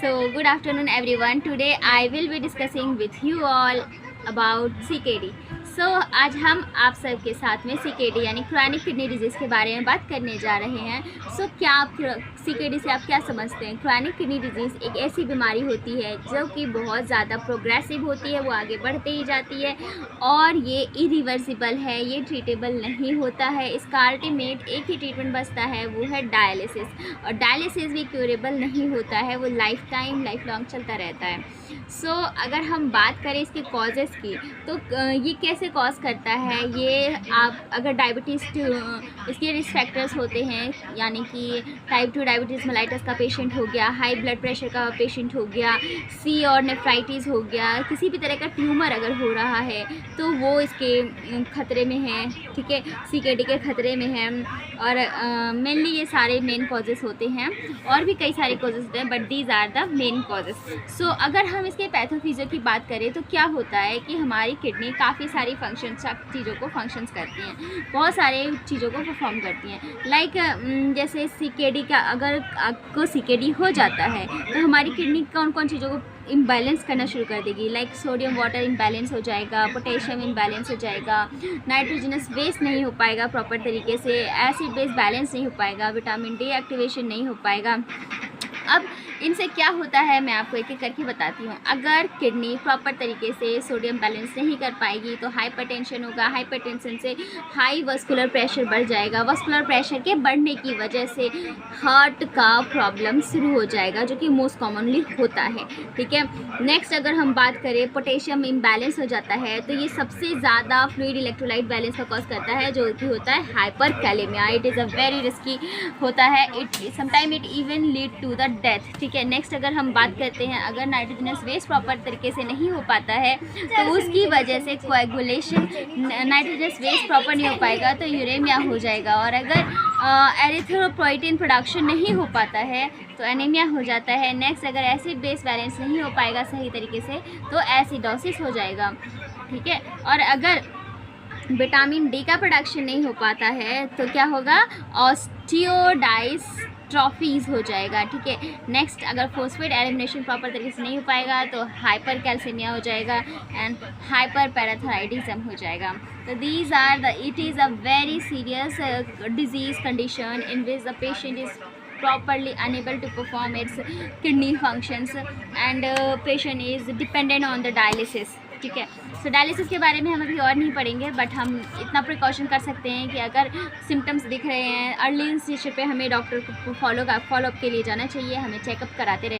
So good afternoon everyone. Today I will be discussing with you all about CKD. So आज हम आप सबके साथ में CKD यानी क्रॉनिक किडनी डिजीज़ के बारे में बात करने जा रहे हैं. क्या आप CKD से आप क्या समझते हैं? क्रॉनिक किडनी डिजीज़ एक ऐसी बीमारी होती है जो कि बहुत ज़्यादा प्रोग्रेसिव होती है, वो आगे बढ़ते ही जाती है और ये इरिवर्सिबल है, ये ट्रीटेबल नहीं होता है. इसका अल्टीमेट एक ही ट्रीटमेंट बचता है, वो है डायलिसिस. और डायलिसिस भी क्यूरेबल नहीं होता है, वो लाइफ लॉन्ग चलता रहता है. अगर हम बात करें इसके कॉजेज़ की, तो ये कैसे कॉज करता है? ये आप अगर डायबिटीज़ इसके रिस्क फैक्टर्स होते हैं, यानी कि टाइप 2 डायबिटीज़ मेलाइटस का पेशेंट हो गया, हाई ब्लड प्रेशर का पेशेंट हो गया, सी और नेफ्राइटिस हो गया, किसी भी तरह का ट्यूमर अगर हो रहा है तो वो इसके खतरे में है. ठीक है, CKD के खतरे में है. और मेनली ये सारे मेन कॉजेज़ होते हैं, और भी कई सारे कॉजेज़ होते हैं, but these are the main causes. अगर हम इसके पैथोफिजियो की बात करें तो क्या होता है कि हमारी किडनी काफ़ी सारी चीज़ों को फंक्शंस करती हैं, बहुत सारे चीज़ों को परफॉर्म करती हैं. लाइक जैसे CKD का, अगर आपको CKD हो जाता है तो हमारी किडनी कौन कौन चीज़ों को इम्बैलेंस करना शुरू कर देगी. लाइक सोडियम वाटर इम्बैलेंस हो जाएगा, पोटेशियम इम्बैलेंस हो जाएगा, नाइट्रोजनस वेस्ट नहीं हो पाएगा प्रॉपर तरीके से, एसिड बेस बैलेंस नहीं हो पाएगा, विटामिन D एक्टिवेशन नहीं हो पाएगा. अब इनसे क्या होता है मैं आपको एक एक करके बताती हूँ. अगर किडनी प्रॉपर तरीके से सोडियम बैलेंस नहीं कर पाएगी तो हाइपरटेंशन होगा. हाइपरटेंशन से हाई वस्कुलर प्रेशर बढ़ जाएगा. वस्कुलर प्रेशर के बढ़ने की वजह से हार्ट का प्रॉब्लम शुरू हो जाएगा, जो कि मोस्ट कॉमनली होता है. ठीक है, नेक्स्ट अगर हम बात करें, पोटेशियम इम्बैलेंस हो जाता है तो ये सबसे ज़्यादा फ्लूइड इलेक्ट्रोलाइट बैलेंस का कॉज करता है, जो कि होता है hyperkalaemia. It is a very risky होता है. Sometime it even lead to the death. ठीक है, नेक्स्ट अगर हम बात करते हैं, अगर नाइट्रोजनस वेस्ट प्रॉपर तरीके से नहीं हो पाता है तो उसकी वजह से कोएगुलेशन, नाइट्रोजनस वेस्ट प्रॉपर नहीं हो पाएगा तो यूरेमिया हो जाएगा. और अगर एरिथ्रोपोइटिन प्रोडक्शन नहीं हो पाता है तो एनीमिया हो जाता है. नेक्स्ट अगर एसिड बेस बैलेंस नहीं हो पाएगा सही तरीके से तो एसिडोसिस हो जाएगा. ठीक है, और अगर विटामिन D का प्रोडक्शन नहीं हो पाता है तो क्या होगा? ऑस्टियोडाइस्ट्रॉफीज हो जाएगा. ठीक है, नेक्स्ट अगर फॉस्फेट एलिमिनेशन प्रॉपर तरीके से नहीं हो पाएगा तो हाइपर कैल्सीमिया हो जाएगा एंड हाइपर पैराथायराइडिज्म हो जाएगा. तो these are the, it is a very serious disease condition in which the patient is properly unable to perform its kidney functions and patient is dependent on the dialysis. ठीक है, dialysis के बारे में हम अभी और नहीं पढ़ेंगे, बट हम इतना प्रिकॉशन कर सकते हैं कि अगर सिम्टम्स दिख रहे हैं अर्ली स्टेज पे हमें डॉक्टर को फॉलोअप के लिए जाना चाहिए, हमें चेकअप कराते रहे.